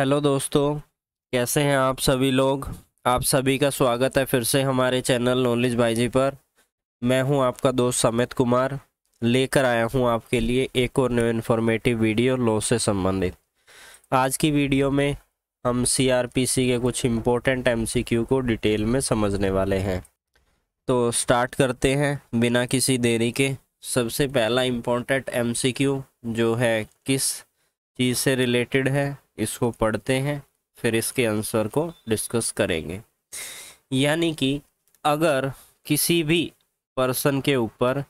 Hello दोस्तों, कैसे हैं आप सभी लोग। आप सभी का स्वागत है फिर से हमारे चैनल नॉलेज बाईजी पर। मैं हूं आपका दोस्त समित कुमार, लेकर आया हूं आपके लिए एक और न्यू इन्फॉर्मेटिव वीडियो लॉ से संबंधित। आज की वीडियो में हम सीआरपीसी के कुछ इम्पोर्टेंट एमसीक्यू को डिटेल में समझने वाले हैं। तो स्टार्ट करते हैं बिना किसी देरी के। सबसे पहला इम्पोर्टेंट एमसीक्यू जो है किस चीज़ से रिलेटेड है, इसको पढ़ते हैं, फिर इसके आंसर को डिस्कस करेंगे। यानी कि अगर किसी भी पर्सन के ऊपर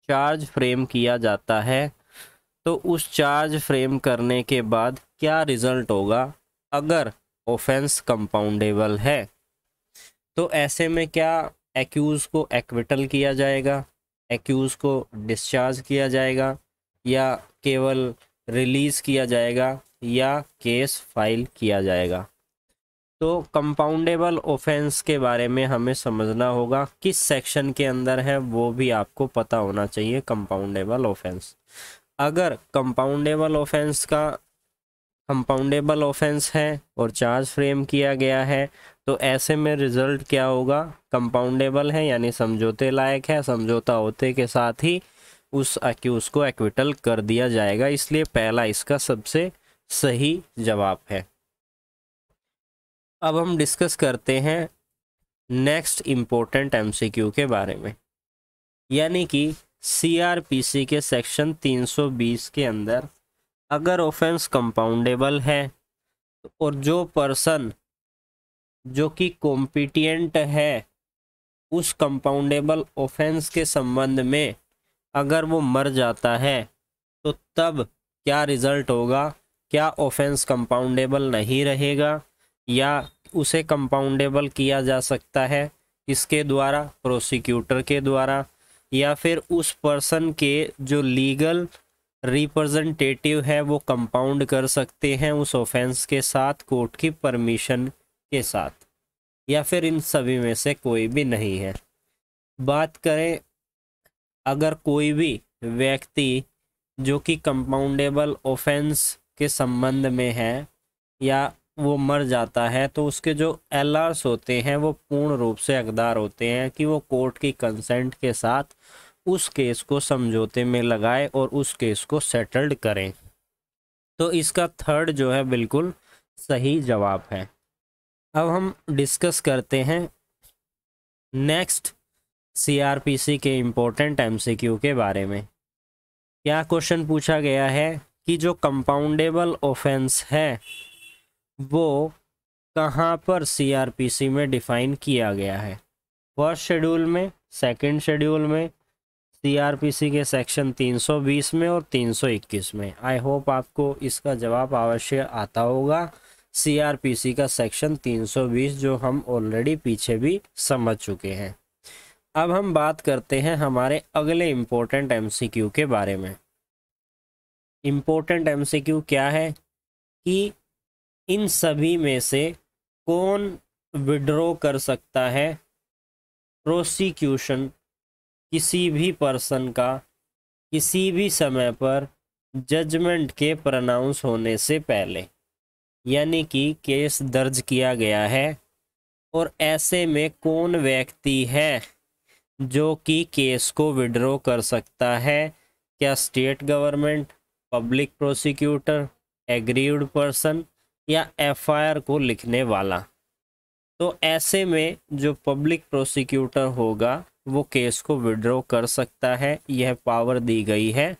चार्ज फ्रेम किया जाता है तो उस चार्ज फ्रेम करने के बाद क्या रिजल्ट होगा अगर ऑफेंस कंपाउंडेबल है। तो ऐसे में क्या एक्यूज को एक्विटल किया जाएगा, एक्यूज को डिस्चार्ज किया जाएगा, या केवल रिलीज किया जाएगा, या केस फाइल किया जाएगा। तो कंपाउंडेबल ऑफेंस के बारे में हमें समझना होगा, किस सेक्शन के अंदर है वो भी आपको पता होना चाहिए। कंपाउंडेबल ऑफेंस, अगर कंपाउंडेबल ऑफेंस है और चार्ज फ्रेम किया गया है तो ऐसे में रिजल्ट क्या होगा, कंपाउंडेबल है यानी समझौते लायक है, समझौता होते के साथ ही उस अक्यूज को एक्विटल कर दिया जाएगा। इसलिए पहला इसका सबसे सही जवाब है। अब हम डिस्कस करते हैं नेक्स्ट इम्पोर्टेंट एमसीक्यू के बारे में। यानी कि सीआरपीसी के सेक्शन 320 के अंदर अगर ऑफेंस कंपाउंडेबल है और जो पर्सन जो कि कॉम्पिटिएंट है उस कंपाउंडेबल ऑफेंस के संबंध में अगर वो मर जाता है तो तब क्या रिजल्ट होगा, क्या ऑफेंस कंपाउंडेबल नहीं रहेगा या उसे कंपाउंडेबल किया जा सकता है, इसके द्वारा, प्रोसिक्यूटर के द्वारा, या फिर उस पर्सन के जो लीगल रिप्रेजेंटेटिव है वो कंपाउंड कर सकते हैं उस ऑफेंस के साथ कोर्ट की परमिशन के साथ, या फिर इन सभी में से कोई भी नहीं है। बात करें अगर कोई भी व्यक्ति जो कि कंपाउंडेबल ऑफेंस के संबंध में है या वो मर जाता है तो उसके जो एलआर्स होते हैं वो पूर्ण रूप से हकदार होते हैं कि वो कोर्ट की कंसेंट के साथ उस केस को समझौते में लगाए और उस केस को सेटल्ड करें। तो इसका थर्ड जो है बिल्कुल सही जवाब है। अब हम डिस्कस करते हैं नेक्स्ट सीआरपीसी के इम्पोर्टेंट एमसीक्यू के बारे में। क्या क्वेश्चन पूछा गया है कि जो कंपाउंडेबल ऑफेंस है वो कहाँ पर सीआरपीसी में डिफाइन किया गया है, फर्स्ट शेड्यूल में, सेकंड शेड्यूल में, सीआरपीसी के सेक्शन 320 में और 321 में। आई होप आपको इसका जवाब अवश्य आता होगा। सीआरपीसी का सेक्शन 320 जो हम ऑलरेडी पीछे भी समझ चुके हैं। अब हम बात करते हैं हमारे अगले इम्पोर्टेंट एमसीक्यू के बारे में। इम्पोर्टेंट एमसीक्यू क्या है कि इन सभी में से कौन विड्रॉ कर सकता है प्रोसिक्यूशन किसी भी पर्सन का किसी भी समय पर जजमेंट के प्रनाउंस होने से पहले। यानी कि केस दर्ज किया गया है और ऐसे में कौन व्यक्ति है जो कि केस को विड्रॉ कर सकता है, क्या state government, public prosecutor, aggrieved person या एफआईआर को लिखने वाला। तो ऐसे में जो पब्लिक प्रोसिक्यूटर होगा वो केस को विड्रॉ कर सकता है, यह पावर दी गई है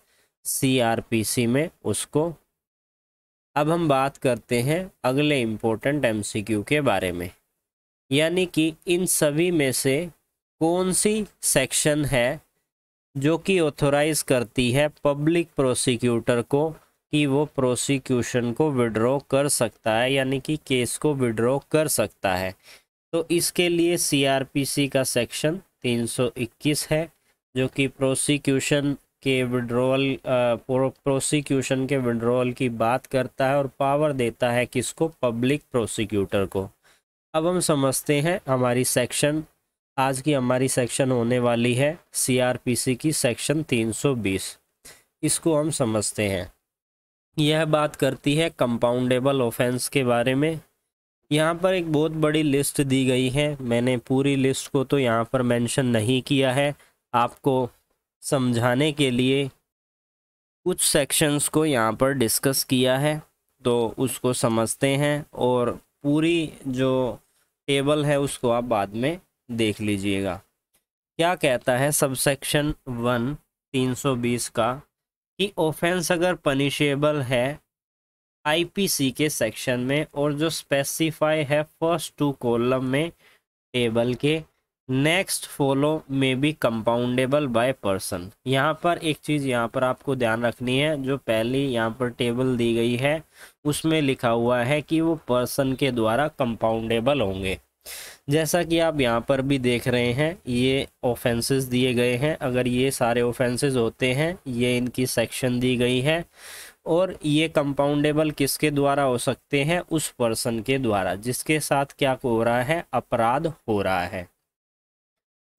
सीआरपीसी में उसको। अब हम बात करते हैं अगले इम्पोर्टेंट एमसीक्यू के बारे में। यानी कि इन सभी में से कौन सी सेक्शन है जो कि ऑथोराइज करती है पब्लिक प्रोसिक्यूटर को कि वो प्रोसिक्यूशन को विड्रॉ कर सकता है, यानी कि केस को विड्रॉ कर सकता है। तो इसके लिए सीआरपीसी का सेक्शन 321 है जो कि प्रोसिक्यूशन के विड्रॉल की बात करता है और पावर देता है किसको, पब्लिक प्रोसिक्यूटर को। अब हम समझते हैं हमारी सेक्शन, आज की हमारी सेक्शन होने वाली है सीआरपीसी की सेक्शन 320। इसको हम समझते हैं। यह बात करती है कंपाउंडेबल ऑफेंस के बारे में। यहाँ पर एक बहुत बड़ी लिस्ट दी गई है, मैंने पूरी लिस्ट को तो यहाँ पर मेंशन नहीं किया है, आपको समझाने के लिए कुछ सेक्शंस को यहाँ पर डिस्कस किया है, तो उसको समझते हैं और पूरी जो टेबल है उसको आप बाद में देख लीजिएगा। क्या कहता है सबसेक्शन 1 320 का कि ऑफेंस अगर पनिशेबल है आईपीसी के सेक्शन में और जो स्पेसिफाई है फर्स्ट 2 कॉलम में टेबल के, नेक्स्ट फॉलो में बी कंपाउंडेबल बाय पर्सन। यहाँ पर एक चीज़ यहाँ पर आपको ध्यान रखनी है, जो पहली यहाँ पर टेबल दी गई है उसमें लिखा हुआ है कि वो पर्सन के द्वारा कंपाउंडेबल होंगे। जैसा कि आप यहाँ पर भी देख रहे हैं ये ऑफेंसेस दिए गए हैं, अगर ये सारे ऑफेंसेस होते हैं ये इनकी सेक्शन दी गई है, और ये कंपाउंडेबल किसके द्वारा हो सकते हैं, उस पर्सन के द्वारा जिसके साथ क्या हो रहा है, अपराध हो रहा है।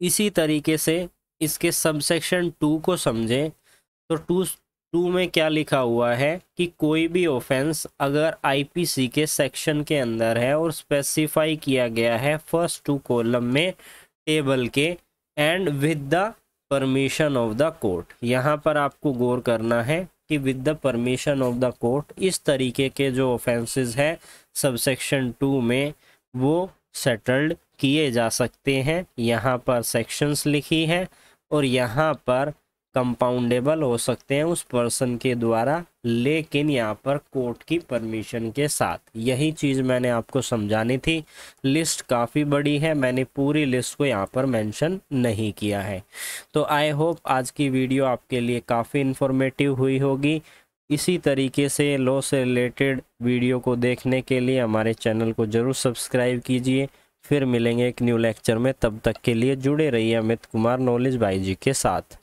इसी तरीके से इसके सबसेक्शन 2 को समझें तो 2 में क्या लिखा हुआ है कि कोई भी ऑफेंस अगर आईपीसी के सेक्शन के अंदर है और स्पेसिफाई किया गया है फर्स्ट 2 कॉलम में टेबल के and with the permission of the court. यहाँ पर आपको गौर करना है कि with the permission of the court, इस तरीके के जो ऑफेंसेस है सबसेक्शन 2 में वो सेटल्ड किए जा सकते हैं। यहाँ पर सेक्शंस लिखी है और यहाँ पर कंपाउंडेबल हो सकते हैं उस पर्सन के द्वारा, लेकिन यहाँ पर कोर्ट की परमिशन के साथ। यही चीज़ मैंने आपको समझानी थी। लिस्ट काफ़ी बड़ी है, मैंने पूरी लिस्ट को यहाँ पर मेंशन नहीं किया है। तो आई होप आज की वीडियो आपके लिए काफ़ी इन्फॉर्मेटिव हुई होगी। इसी तरीके से लॉ से रिलेटेड वीडियो को देखने के लिए हमारे चैनल को ज़रूर सब्सक्राइब कीजिए। फिर मिलेंगे एक न्यू लेक्चर में, तब तक के लिए जुड़े रहिए अमित कुमार नॉलेज भाई जी के साथ।